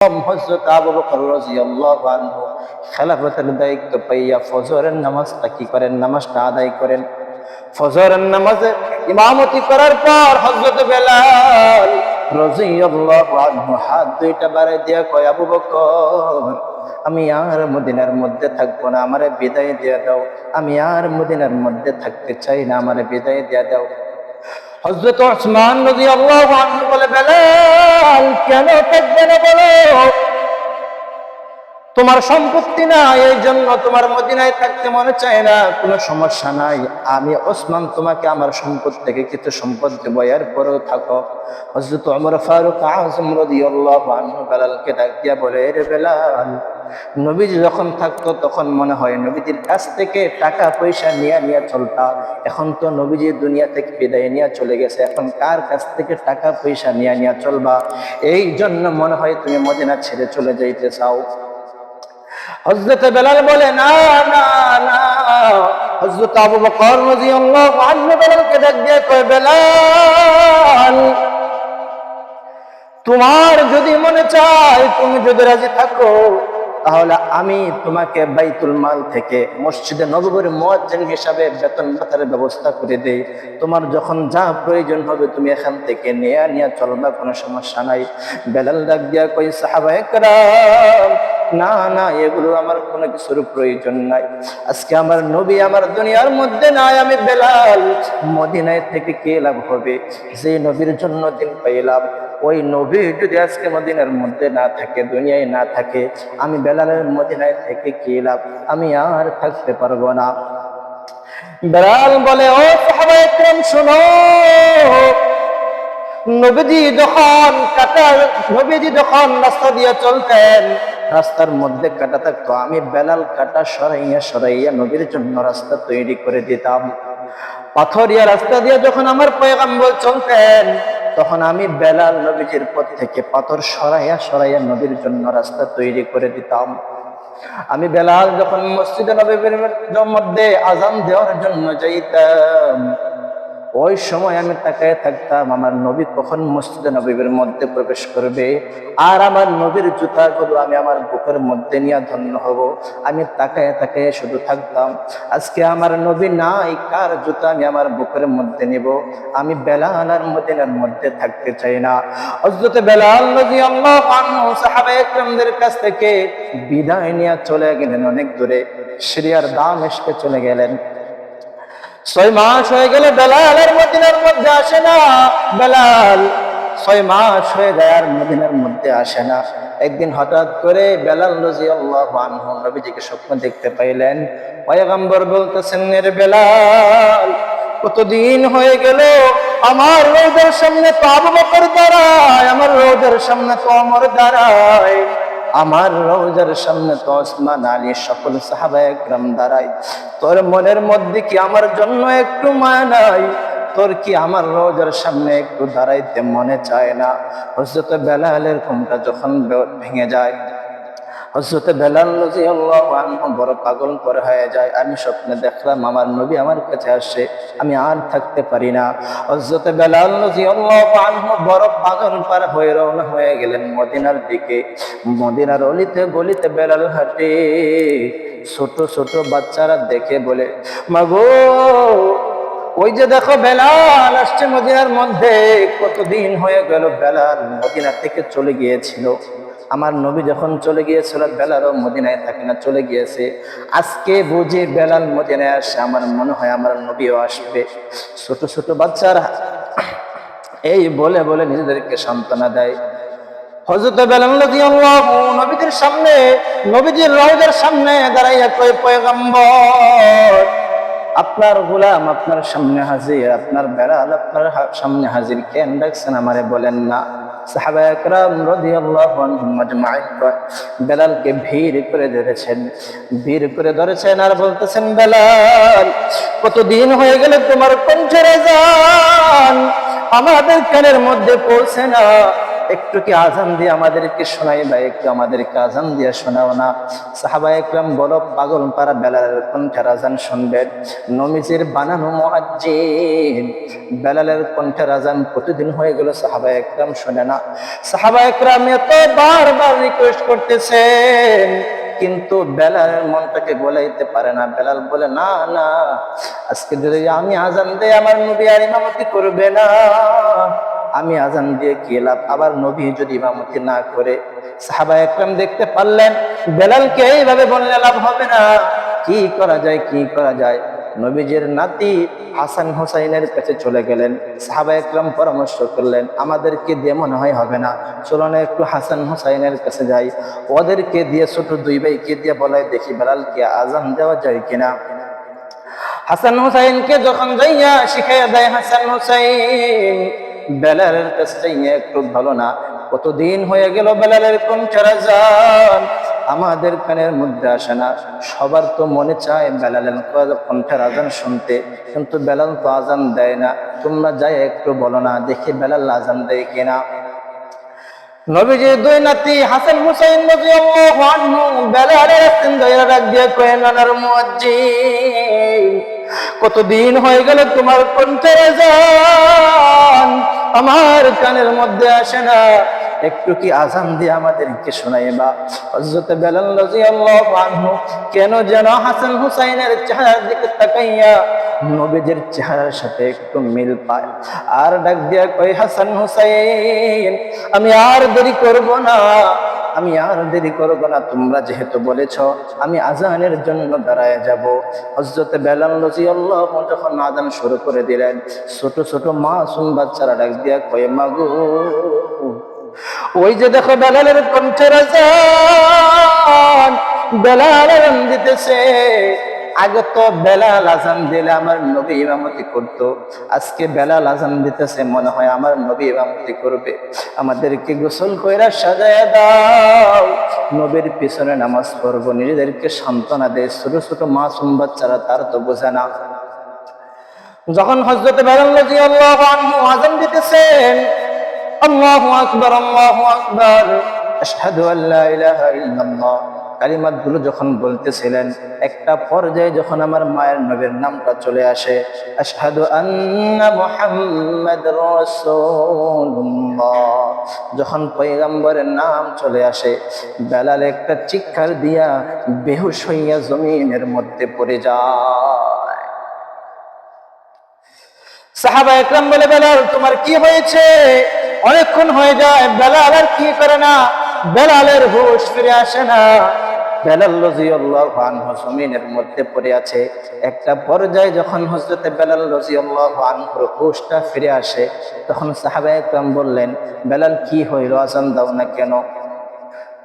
হযরত আবু বকর রাদিয়াল্লাহু আনহু খেলাফতের দায়িত্ব পাইয়া ফজরের নামাজটা কি করেন, নামাজটা আদায় করেন। ফজরের নামাজে ইমামতি করার পর হযরত বেলাল রাদিয়াল্লাহু আনহু হাত দুইটা বাড়ায় দিয়া কয়, আবু বকর, আমি আর মদিনার মধ্যে থাকবো না, আমারে বিদায় দিয়ে দাও। আমি আর মদিনার মধ্যে থাকতে চাই না, আমারে বিদায় দিয়ে দাও। হযরত ওসমান রাদিয়াল্লাহু আনহু বলে, বেলাল কেন থাকবে না বলো? তোমার সম্পত্তি না, এই জন্য তোমার মদিনায় থাকতে মনে চায় না, কোনো সমস্যা নাই। আমি ওসমান তোমাকে আমার সম্পদ থেকে কিছু সম্পদ দেব, এরপরেও থাকো। হযরত ওমর ফারুক আযম রাদিয়াল্লাহু আনহু বেলালকে ডাক দিয়া বলে, রে বেলাল, নবীজি যখন থাকতো তখন মনে হয় নবীজির কাছ থেকে টাকা পয়সা নিয়ে চলতা। এখন তো নবীজি দুনিয়া থেকে বিদায় নিয়ে চলে গেছে, এখন কার কাছ থেকে টাকা পয়সা নিয়ে চলবা? এই জন্য মনে হয় তুমি মদিনা ছেড়ে চলে যাইতে চাও। হযরত বেলাল বলে, না না না। হযরত আবু বকর রাদিয়াল্লাহু আনহু বেলালকে ডাক দিয়ে কয়, বেলাল, তোমার যদি মনে চায়, তুমি যদি রাজি থাকো, তাহলে আমি তোমাকে বাইতুল মাল থেকে মসজিদে নববীর মুয়াজ্জিন হিসাবে বেতন ভাতার ব্যবস্থা করে দেই। তোমার যখন যা প্রয়োজন হবে তুমি এখান থেকে নিয়ে চলবা, কোনো সমস্যা নাই। বেলাল ডাক দিয়া কই, সাহাবায়ে কেরাম, না না, এগুলো আমার কোনো কিছুর প্রয়োজন নাই। আজকে আমার নবী আমার দুনিয়ার মধ্যে নাই, আমি বেলাল মদিনায় থেকে কি লাভ হবে? যে নবীর জন্য দিন পাইলাম, ওই নবী যদি আজকে মদিনার মধ্যে না থাকে, দুনিয়ায় না থাকে, আমি বেলালের মদিনায় থেকে কি লাভ? আমি আর থাকতে পারবো না। বেলাল বলে, ও সাহাবায়ে কেরাম শোনো, নবীজি যখন রাস্তা দিয়ে চলতেন, রাস্তার মধ্যে কাটা থাকতো, আমি বেলাল কাটা সরাইয়া নবীর জন্য রাস্তা তৈরি করে দিতাম। পাথরিয়া রাস্তা দিয়ে যখন আমার পয়গম্বর চলতেন, তখন আমি বেলাল নবীজির পথ থেকে পাথর সরাইয়া নবীর জন্য রাস্তা তৈরি করে দিতাম। আমি বেলাল যখন মসজিদে নববীর মধ্যে আযান দেওয়ার জন্য যাইতাম, ওই সময় আমি তাকায় থাকতাম আমার নবী কখন মসজিদে নববীর মধ্যে প্রবেশ করবে, আর আমার নবীর জুতাগুলো আমি আমার বুকের মধ্যে নিয়ে ধন্য হব। আমি তাকায় শুধু থাকতাম, আজকে আমার নবী নাই, কার জুতা আমি আমার বুকের মধ্যে নিব? আমি বেলাল আর মদিনার মধ্যে থাকতে চাই না। হযরত বেলাল রাদিয়াল্লাহু আনহু সাহাবায়ে কেরামদের কাছ থেকে বিদায় নিয়ে চলে গেলেন অনেক দূরে, সিরিয়ার দামেস্কে চলে গেলেন। 6 মাস হয়ে গেলে বেলাল আর মদিনার মধ্যে আসে না। বেলাল 6 মাস হয়ে যায় আর মদিনার মধ্যে আসে না। একদিন হঠাৎ করে বেলাল রাদিয়াল্লাহু আনহু নবীজিকে স্বপ্ন দেখতে পাইলেন। পয়গম্বর বলতেছেন, রে বেলাল, কতদিন হয়ে গেল আমার রওজার সামনে তো আবু বকর দাঁড়ায়, আমার রওজার সামনে তো ওমর দাঁড়ায়, আমার রওজার সামনে তো ওসমান আলী সকল সাহাবায়ে কেরাম দাঁড়ায়, তোর মনের মধ্যে কি আমার জন্য একটু মায়া নাই? তোর কি আমার রওজার সামনে একটু দাঁড়াইতে মনে চায় না? হযরত বেলালের ঘুমটা যখন ভেঙে যায়, হযরত বেলাল রাদিয়াল্লাহু আনহু বড় পাগল করে হয়ে যায়। আমি স্বপ্নে দেখলাম আমার নবী আমার কাছে আসে, আমি আর থাকতে পারি না। হযরত বেলাল রাদিয়াল্লাহু আনহু বড় পাগল পার হয়ে রওনা হয়ে গেলেন মদিনার দিকে। মদিনার অলিতে গলিতে বেলাল হাঁটে, ছোট ছোট বাচ্চারা দেখে বলে, মাগো, ওই যে দেখো বেলাল আসছে মদিনার মধ্যে। কতদিন হয়ে গেল বেলাল মদিনা থেকে চলে গিয়েছিল, আমার নবী যখন চলে গিয়েছিল বেলালও মদিনায় থাকে না, চলে গিয়েছে। আজকে বুঝি বেলাল মদিনায় আসে, আমার মনে হয় আমার নবীও আসবে। ছোট ছোট বাচ্চারা এই বলে বলে নিজেদেরকে সান্ত্বনা দেয়। হযরত বেলাল রাদিয়াল্লাহু নবীজির সামনে, নবীজির রওজার সামনে দাঁড়াইয়া কয়, পয়গম্বর, আপনার গোলাম আপনার সামনে হাজির, আপনার বেলাল আপনার সামনে হাজির, কেন ডাকছেন আমারে বলেন না? সাহাবায়ে কেরাম রাদিয়াল্লাহু আনহুম আজমাইন বেলালকে ভিড় করে ধরেছেন আর বলতেছেন, বেলাল, কতদিন হয়ে গেল তোমার কণ্ঠের আযান আমাদের কানের মধ্যে পৌঁছে না, একটু কি আজান দিয়ে আমাদেরকে শোনাই বা একটু আমাদেরকে আজান দিয়ে শোনাও না। সাহাবায়ে একরাম বলো, পাগল পারা বেলালের কণ্ঠের আজান শুনবেন? নবীজির বানানো মুয়াজ্জিন বেলালের কণ্ঠের আজান প্রতিদিন হয়ে গেল, সাহাবায়ে একরাম শুনে না। সাহাবায়ে একরাম এত বারবার রিকোয়েস্ট করতেছেন, কিন্তু বেলালের মনটাকে গোলাইতে পারে না। বেলাল বলে, না না, আজকে যদি আমি আজান দেই আমার নবী আর ইমামতি করবে না, আমি আজান দিয়ে কি লাভ, আবার নবী যদি ইমামতি না করে। সাহাবায়ে একরাম দেখতে পারলেন বেলালকে এইভাবে বললে লাভ হবে না, কি করা যায়, কি করা যায়। নবীজির নাতি হাসান হুসাইনের কাছে চলে গেলেন। সাহাবায়ে একরাম পরামর্শ করলেন, আমাদেরকে দিয়ে মনে হয় হবে না, চলো না একটু হাসান হুসাইনের কাছে যাই, ওদেরকে দিয়ে ছোট দুই ভাইকে দিয়ে বলাই দেখি বেলালকে আজান দেওয়া যায় কিনা। হাসান হুসাইনকে যখন যাইয়া শিখাইয়া দেয় হাসান হুসাইন, বেলালের কাছে একটু ভালো না, কতদিন হয়ে গেল বেলালের কণ্ঠের আজান আমাদের কানের মধ্যে আসে না। সবার তো মনে চায় বেলালের কণ্ঠের আজান শুনতে, কিন্তু বেলাল তো আজান দেয় না। তোমরা যাই একটু বলো না, দেখি বেলাল আজান দেয় কিনা। নবীজির দুই নাতি হাসান হুসাইন রাদিয়াল্লাহু আনহু বেলালের হাত ধরে ডাক দিয়ে কয়, নানার মুয়াজ্জিন, কতদিন হয়ে গেল তোমার কণ্ঠের আজান আমার কানের মধ্যে আসে না, একটু কি আজান দিয়ে আমাদেরকে শোনাইবা। হযরত বেলাল রাদিয়াল্লাহু আনহু কেন যেন হাসান হুসাইনের চেহারার দিকে তাকাইয়া নবীজির চেহারার সাথে একটু মিল পায়, আর ডাক দিয়া কয়, হাসান হুসাইন, আমি আর দেরি করব না, আমি আর দেরি করব না, তোমরা যেহেতু বলেছ আমি আজানের জন্য দাঁড়ায় যাব। হযরত বেলাল রাদিয়াল্লাহু আনহু যখন আজান শুরু করে দিলেন, ছোট ছোট মাসুম বাচ্চারা ডাক দিয়া কয়, মাগো, ওই যে দেখো বেলালের কণ্ঠের আজান, বেলাল আজান দিতেছে। আগে তো বেলাল আজান দিলে আমার নবী ইমামতি করতো, আজকে বেলাল আজান দিতেছে, মনে হয় আমার নবী ইমামতি করবে। আমাদেরকে গোসল কইরা সাজায়া দাও, নবীর পিছনে নামাজ পড়বো। নিজেদেরকে সান্ত্বনা দেয়। ছোট ছোট মাসুম বাচ্চারা, তার তো বোঝে না। যখন হযরত বেলাল রাদিয়াল্লাহু আনহু আজান দিতেছেন, আল্লাহু আকবার, আল্লাহু আকবার, আশহাদু আল্লা ইলাহা ইল্লাল্লাহ কালিমাতগুলো যখন বলতেছিলেন, একটা পর্যায়ে যখন আমার মায়ের নবীর নামটা চলে আসে, আশহাদু আন্না মুহাম্মাদুর রাসূলুল্লাহ, যখন পয়গম্বরের নাম চলে আসে, বেলাল একটা চিৎকার দিয়া বেহুশ হইয়া জমিনের মধ্যে পড়ে যায়। সাহাবায়ে একরাম বলে, বেলাল তোমার কি হয়েছে? অনেকক্ষণ হয়ে যায়, বেলাল আর কি করে না, বেলালের হুঁশ ফিরে আসে না। বেলাল রাদিয়াল্লাহু আনহু জমিনের মধ্যে পড়ে আছে। একটা পর্যায়ে যখন হযরত বেলাল রাদিয়াল্লাহু আনহুর হুঁশটা ফিরে আসে, তখন সাহাবায়ে একরাম বললেন, বেলাল কি হইল, আজান দাও না কেন?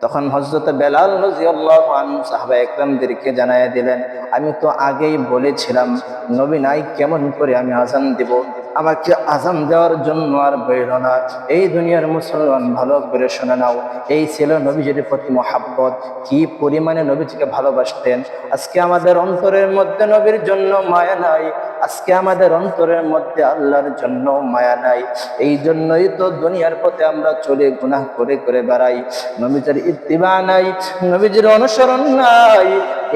তখন হযরত বেলাল রাদিয়াল্লাহু আনহু সাহাবায়ে একরামদেরকে জানায়া দিলেন, আমি তো আগেই বলেছিলাম নবী নাই, কেমন করে আমি আজান দেব, আমাকে আজান দেওয়ার জন্য আর বইল না। এই দুনিয়ার মুসলমান ভালো করে শুনে নাও, এই ছিল নবীজির প্রতি মহাব্বত, কি পরিমাণে নবীজিকে ভালোবাসতেন। আজকে আমাদের অন্তরের মধ্যে নবীর জন্য মায়া নাই, আজকে আমাদের অন্তরের মধ্যে আল্লাহর জন্য মায়া নাই। এই জন্যই তো দুনিয়ার পথে আমরা চলে গুনাহ করে করে বেড়াই, নবীজির ইত্তিবা নাই, নবীজির অনুসরণ নাই।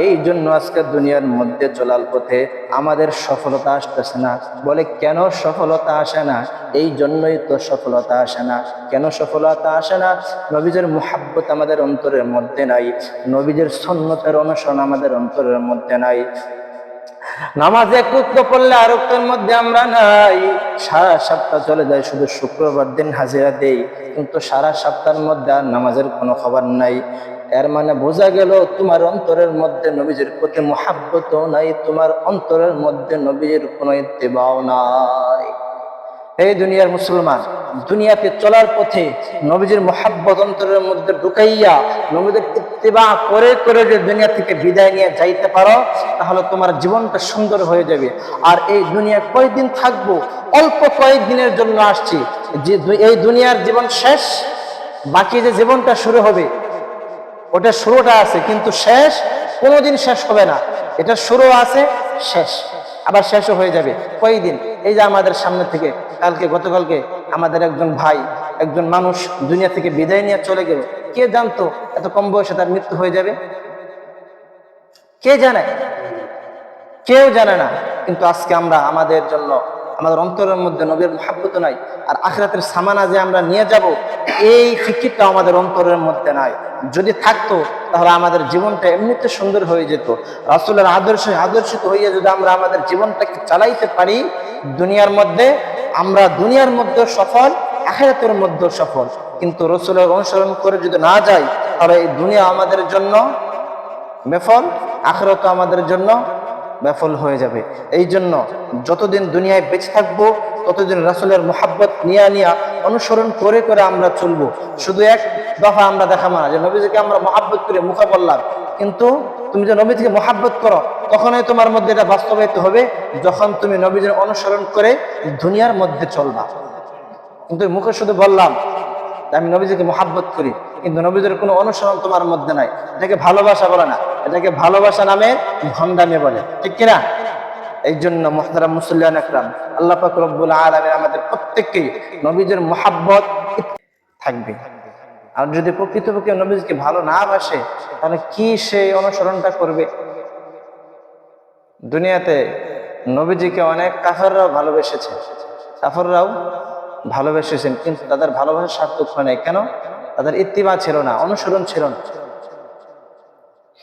এই জন্য আজকে দুনিয়ার মধ্যে চলার পথে আমাদের সফলতা আসতেছে না। বলে কেন সফলতা আসে না? এই জন্যই তো সফলতা আসে না। কেন সফলতা আসে না? নবীজির মুহাব্বত আমাদের অন্তরের মধ্যে নাই, নবীজির সুন্নতের অনুসরণ আমাদের অন্তরের মধ্যে নাই। নামাজ এক ওয়াক্ত পড়লে আর ওয়াক্তের মধ্যে আমরা নাই। সারা সপ্তাহ চলে যায়, শুধু শুক্রবার দিন হাজিরা দেই, কিন্তু সারা সপ্তাহের মধ্যে আর নামাজের কোনো খবর নাই। এর মানে বোঝা গেল তোমার অন্তরের মধ্যে নবীজির প্রতি মুহাব্বত নাই, তোমার অন্তরের মধ্যে নবীজির কোনো ইত্তিবাও নাই। এই দুনিয়ার মুসলমান, দুনিয়াতে চলার পথে নবীজির মুহাব্বত অন্তরের মধ্যে ঢুকাইয়া নবীদের ইত্তিবা করে করে যে দুনিয়া থেকে বিদায় নিয়ে যাইতে পারো, তাহলে তোমার জীবনটা সুন্দর হয়ে যাবে। আর এই দুনিয়া কয়েকদিন থাকবো, অল্প কয়েকদিনের জন্য আসছি, যে এই দুনিয়ার জীবন শেষ, বাকি যে জীবনটা শুরু হবে ওটা শুরুটা আছে, কিন্তু শেষ কোনোদিন শেষ হবে না। এটা শুরু আছে, শেষ। আবার শেষও হয়ে যাবে কয়দিন। এই যে আমাদের সামনে থেকে গতকালকে আমাদের একজন ভাই, একজন মানুষ দুনিয়া থেকে বিদায় নিয়ে চলে গেল। কে জানতো এত কম বয়সে তার মৃত্যু হয়ে যাবে? কে জানে? কেউ জানে না। কিন্তু আজকে আমরা আমাদের জন্য আমাদের অন্তরের মধ্যে নবীর মুহাব্বত নাই, আর আখিরাতের সামানা যে আমরা নিয়ে যাব এই ফিকিরটা আমাদের অন্তরের মধ্যে নাই। যদি থাকতো তাহলে আমাদের জীবনটা এমনিতে সুন্দর হয়ে যেত। রাসূলের আদর্শিত হইয়া যদি আমরা আমাদের জীবনটাকে চালাইতে পারি দুনিয়ার মধ্যে, আমরা দুনিয়ার মধ্যে সফল, আখিরাতের মধ্যে সফল। কিন্তু রাসূলের অনুসরণ করে যদি না যাই তাহলে এই দুনিয়া আমাদের জন্য বেফল, আখিরাত আমাদের জন্য বেফল হয়ে যাবে। এই জন্য যতদিন দুনিয়ায় বেঁচে থাকবো ততদিন রাসূলের মুহাব্বত নিয়া অনুসরণ করে করে আমরা চলবো। শুধু এক দফা আমরা দেখাবো না যে নবীজিকে আমরা মুহাব্বত করে মুখে বললাম, কিন্তু তুমি যে নবীজিকে মুহাব্বত করো তখনই তোমার মধ্যে এটা বাস্তবায়িত হবে যখন তুমি নবীজির অনুসরণ করে দুনিয়ার মধ্যে চলবা। কিন্তু মুখে শুধু বললাম আমি নবীজিকে মুহাব্বত করি, কিন্তু নবীজির কোনো অনুসরণ তোমার মধ্যে নাই, এটাকে ভালোবাসা বলে না, এটাকে ভালোবাসা নামে ভণ্ডামি বলে, ঠিক কিনা? এই জন্য মুহতারাম মুসল্লিয়ান একরাম, আল্লাহ পাক রব্বুল আলামিন আমাদের প্রত্যেককেই নবীজির মুহাব্বত থাকবে। আর যদি প্রকৃতপক্ষে নবীজিকে ভালো না বাসে তাহলে কি সেই অনুসরণটা করবে? দুনিয়াতে নবীজিকে অনেক কাফেররাও ভালোবেসেছে, কাফেররাও ভালোবেসেছেন, কিন্তু তাদের ভালোবাসার সার্থক হয় নাই। কেন? তাদের ইত্তিবা ছিল না, অনুসরণ ছিল না।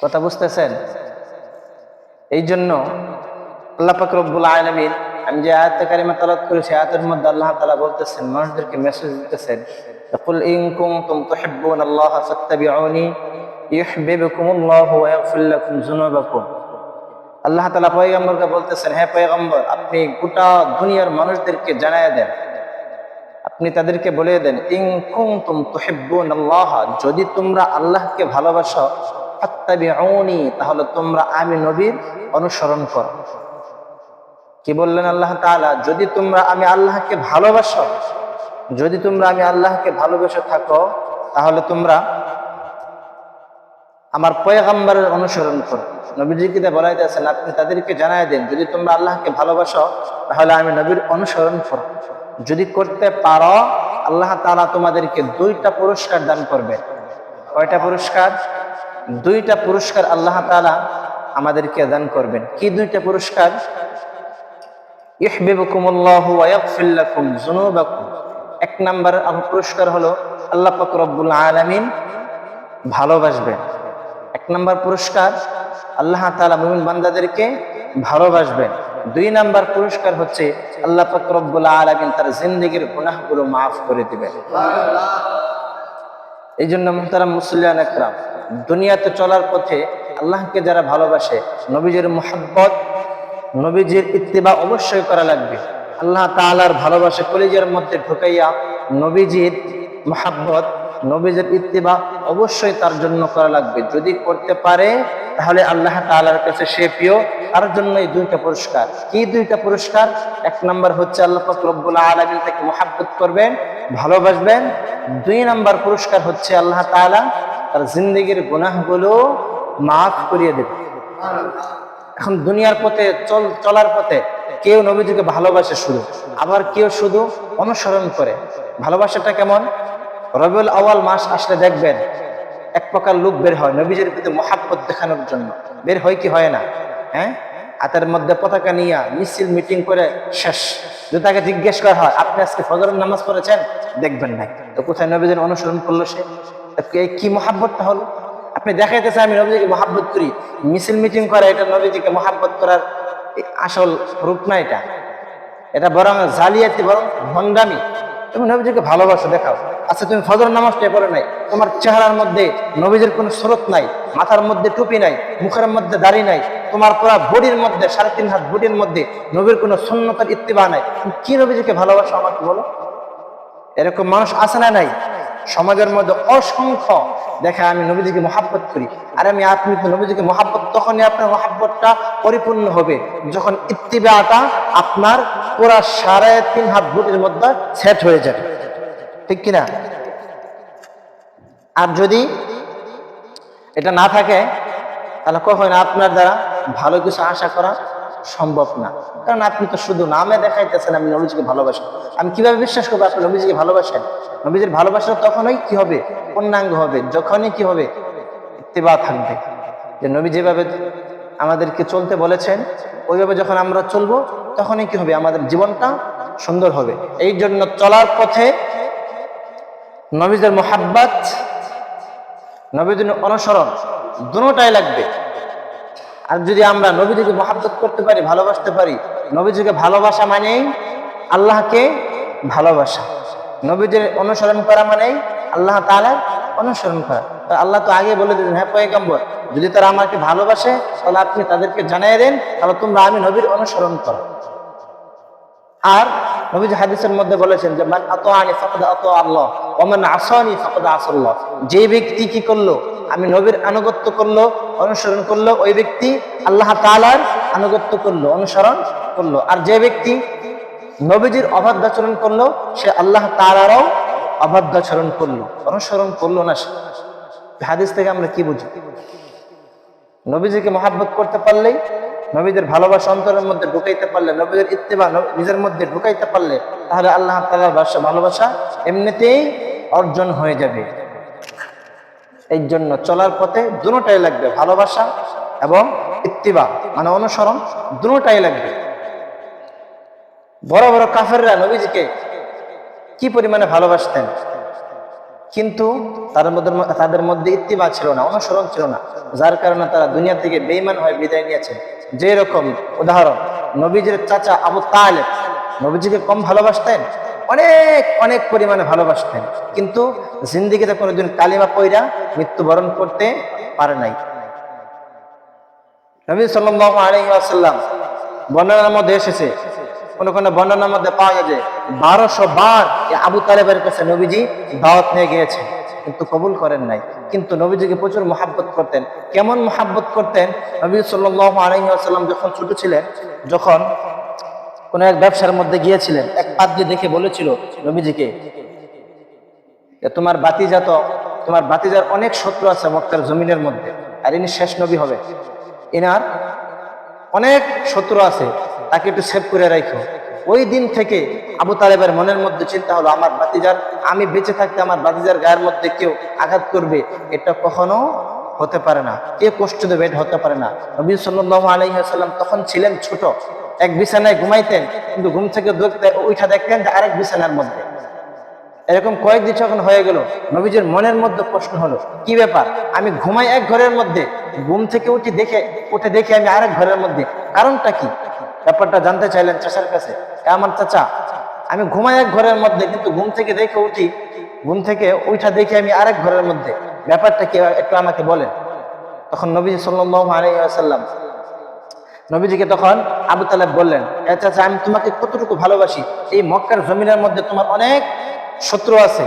কথা বুঝতেছেন? এই জন্য আল্লাহ পাক রব্বুল আলামিন, আমি যে আয়াতে কারিমা তেলাওয়াত করেছি, আয়াতের মধ্যে আল্লাহ তাআলা বলতেছেন, মানুষদেরকে মেসেজ দিতেছেন, কুল ইন কুনতুম তুহিব্বুনাল্লাহা ফাত্তাবিউনি ইউহিব্বুকুমুল্লাহু ওয়া ইয়াগফির লাকুম যুনুবাকুম। আল্লাহ তাআলা পয়গম্বরকে বলতেছেন, হে পয়গম্বর, আপনি গোটা দুনিয়ার মানুষদেরকে জানায়া দেন, আপনি তাদেরকে বলে দেন, ইন কুনতুম তুহিব্বুনাল্লাহ, যদি তোমরা আল্লাহকে ভালোবাসো, ফাত্তাবিউনি, তাহলে তোমরা আমি নবীর অনুসরণ করো। কি বললেন আল্লাহ তাআলা? যদি তোমরা আমি আল্লাহকে ভালোবাসো, যদি তোমরা আমি আল্লাহকে ভালোবেসে থাকো তাহলে তোমরা আমার পয়গম্বরের অনুসরণ করো। নবীজিকে বলাইতেছেন আপনি তাদেরকে জানায় দেন, যদি তোমরা আল্লাহকে ভালোবাসো তাহলে আমি নবীর অনুসরণ করো। যদি করতে পারো আল্লাহ তাআলা তোমাদেরকে 2টা পুরস্কার দান করবেন। কয়টা পুরস্কার? 2টা পুরস্কার আল্লাহ তাআলা আমাদেরকে দান করবেন। কি 2টা পুরস্কার? ইউহিব্বুকুমুল্লাহু ওয়া ইয়াগফির লাকুম যুনুবাকুম। 1 নাম্বার পুরস্কার হলো আল্লাহ পাক রব্বুল আলামিন ভালোবাসবেন। 1 নাম্বার পুরস্কার আল্লাহ তাআলা মুমিন বান্দাদেরকে ভালোবাসবেন। 2 নাম্বার পুরস্কার হচ্ছে আল্লাহ পাক রব্বুল আলামিন তার জিন্দেগীর গুনাহগুলো মাফ করে দিবেন। এই জন্য মুহতারাম মুসল্লিয়ান একরাম, দুনিয়াতে চলার পথে আল্লাহকে যারা ভালোবাসে, নবীজির মুহাব্বত, নবীজির ইত্তিবা অবশ্যই করা লাগবে। আল্লাহ তাআলার ভালোবাসা কলিজার মধ্যে ঢুকাইয়া নবীজির মুহাব্বত, নবীজির ইত্তিবা অবশ্যই তার জন্য করা লাগবে। যদি করতে পারে তাহলে আল্লাহ তাআলার কাছে সে প্রিয়। তার জন্য এই 2টা পুরস্কার। কি 2টা পুরস্কার? 1 নাম্বার হচ্ছে আল্লাহ পাক রব্বুল আলামিন তাকে মুহাব্বত করবেন, ভালোবাসবেন। 2 নাম্বার পুরস্কার হচ্ছে আল্লাহ তাআলা তার জিন্দেগীর গুনাহগুলো মাফ করিয়ে দেবেন। এখন দুনিয়ার পথে চলার পথে কেউ নবীজিকে ভালোবাসে শুধু, আবার কেউ শুধু অনুসরণ করে। ভালোবাসাটা কেমন? রবিউল আউয়াল মাস আসলে দেখবেন এক প্রকার লোক বের হয় নবীজির প্রতি মুহাব্বত দেখানোর জন্য। বের হয় কি হয় না? হ্যাঁ, হাতের মধ্যে পতাকা নিয়ে মিছিল মিটিং করে শেষ। যদি তাকে জিজ্ঞেস করা হয় আপনি আজকে ফজরের নামাজ পড়েছেন, দেখবেন না। তো কোথায় নবীজির অনুসরণ করলো সে? কি মুহাব্বতটা হলো? আপনি দেখাইতেছেন আমি নবীজিকে মুহাব্বত করি, মিছিল মিটিং করে, এটা নবীজিকে মুহাব্বত করার আসল রূপ না। এটা বরং জালিয়াতি, বরং ভণ্ডামি। তুমি নবীজিকে ভালোবাসো দেখাও। আচ্ছা, তুমি ফজর নামাজটা পড়ে নাই, তোমার চেহারার মধ্যে নবীজির কোনো সুরত নাই, মাথার মধ্যে টুপি নাই, মুখের মধ্যে দাড়ি নাই, তোমার পুরা বডির মধ্যে 3.5 হাত বডির মধ্যে নবীর কোনো সুন্নতের ইত্তিবা নাই, তুমি কি নবীজিকে ভালোবাসো আমাকে বলো? এরকম মানুষ আছে না নাই? সমাজের মধ্যে অসংখ্য। দেখে আমি নবীজিকে মুহাব্বত করি। আর আপনি তো নবীজিকে মুহাব্বত, তখনই আপনার মুহাব্বতটা পরিপূর্ণ হবে যখন ইত্তিবাটা আপনার পুরা 3.5 হাত বডির মধ্যে সেট হয়ে যাবে, ঠিক কিনা? আর যদি এটা না থাকে তাহলে কখনো আপনার দ্বারা ভালো কিছু আশা করা সম্ভব না, কারণ আপনি তো শুধু নামে দেখাইতেছেন আমি নবীজিকে ভালোবাসি। আমি কিভাবে বিশ্বাস করবো আপনি নবীজিকে ভালোবাসেন? নবীজির ভালোবাসা তখনই কি হবে, পূর্ণাঙ্গ হবে, যখনই কি হবে, ইত্তিবা থাকবে। যে নবী যেভাবে আমাদেরকে চলতে বলেছেন ওইভাবে যখন আমরা চলবো তখনই কি হবে, আমাদের জীবনটা সুন্দর হবে। এই জন্য চলার পথে নবীদের মোহাব্বত, নবীদের অনুসরণ দুটোটাই লাগবে। আর যদি আমরা নবীজিকে মোহাব্বত করতে পারি, ভালোবাসতে পারি, নবীজিকে ভালোবাসা মানেই আল্লাহকে ভালোবাসা, নবীজির অনুসরণ করা মানেই আল্লাহ তাআলার অনুসরণ করা। আল্লাহ তো আগে বলে দিলেন, হ্যাঁ পয়গম্বর, যদি তারা আমাকে ভালোবাসে তাহলে আপনি তাদেরকে জানিয়ে দেন, তাহলে তোমরা আমি নবীর অনুসরণ করো। আর নবীজি হাদিসের মধ্যে বলেছেন যে মান আতাআনি ফাকাদ আতা আল্লাহ ওয়া মান আসানি ফাকাদ আসাল্লাহ। যে ব্যক্তি কি করলো, আমি নবীর আনুগত্য করলো, অনুসরণ করলো, ওই ব্যক্তি আল্লাহ তাআলার আনুগত্য করলো, অনুসরণ করলো। আর যে ব্যক্তি নবীজির অবাধ্যাচরণ করলো সে আল্লাহ তাআলারও অবাধ্যাচরণ করলো, অনুসরণ করলো না সে। হাদিস থেকে আমরা কি বুঝি? নবীজিকে মহাব্বত করতে পারলেই, নবীদের ভালোবাসা অন্তরের মধ্যে ঢুকাইতে পারলে, নবীদের ইত্তেবা নিজের মধ্যে ঢুকাইতে পারলে, তাহলে আল্লাহ তাআলার ভালোবাসা এমনিতেই অর্জন হয়ে যাবে। এই জন্য চলার পথে দুটোটাই লাগবে, ভালোবাসা এবং ইত্তিবা মানে অনুসরণ, দুটোটাই লাগবে। বড় বড় কাফেররা নবীজিকে কি পরিমাণে ভালোবাসতেন, কিন্তু তাদের মধ্যে ইত্তিবা ছিল না, অনুসরণ ছিল না, যার কারণে তারা দুনিয়া থেকে বেঈমান হয়ে বিদায় নিয়েছেন। যে রকম উদাহরণ, নবীজির চাচা আবু তালেব নবীজিকে কম ভালোবাসতেন, অনেক অনেক পরিমাণে ভালোবাসতেন, কিন্তু জিন্দেগিতে কোনোদিন কালিমা পয়রা মৃত্যুবরণ করতে পারে নাই। নবী সাল্লাল্লাহু আলাইহি ওয়াসাল্লাম বর্ণনার মধ্যে এসেছে, কোন কোন বর্ণনার মধ্যে পাওয়া যায় যে 1200 বার আবু তালেবের কাছে নবীজি দাওয়াত নিয়ে গিয়েছেন, কিন্তু কবুল করেন নাই। কিন্তু নবীজিকে প্রচুর মহাব্বত করতেন। কেমন মহাব্বত করতেন? নবী সাল্লাল্লাহু আলাইহি ওয়াসাল্লাম যখন ছোট ছিলেন, যখন কোন এক ব্যবসার মধ্যে গিয়েছিলেন, এক পাদ্রী দেখে বলেছিল নবীজিকে, তোমার বাতিজার অনেক শত্রু আছে মক্কার জমিনের মধ্যে, আর ইনি শেষ নবী হবে, এনার অনেক শত্রু আছে, তাকে একটু সেভ করে রাখো। ওই দিন থেকে আবু তালেবের মনের মধ্যে চিন্তা হলো, আমার বাতিজার, আমি বেঁচে থাকতে আমার বাতিজার গায়ের মধ্যে কেউ আঘাত করবে, এটা কখনো হতে পারে না, কে কষ্ট দেবে এটা হতে পারে না। নবী সাল্লাল্লাহু আলাইহি ওয়াসাল্লাম তখন ছিলেন ছোট, এক বিছানায় ঘুমাইতেন, কিন্তু ঘুম থেকে উঠা দেখতেন যে আরেক বিছানার মধ্যে। এরকম কয়েকদিন যখন হয়ে গেল, নবীজির মনের মধ্যে প্রশ্ন হলো, কি ব্যাপার, আমি ঘুমাই এক ঘরের মধ্যে, ঘুম থেকে উঠে দেখে আমি আরেক ঘরের মধ্যে, কারণটা কি? ব্যাপারটা জানতে চাইলেন চাচার কাছে। আমার চাচা, আমি ঘুমাই এক ঘরের মধ্যে, কিন্তু ঘুম থেকে উঠা দেখে আমি আরেক ঘরের মধ্যে, ব্যাপারটা কি একটু আমাকে বলেন। তখন নবীজি সাল্লাল্লাহু আলাইহি ওয়াসাল্লাম নবীজিকে তখন আবু তালেব বললেন, চাচা আমি তোমাকে কতটুকু ভালোবাসি, এই মক্কার জমিনের মধ্যে তোমার অনেক শত্রু আছে,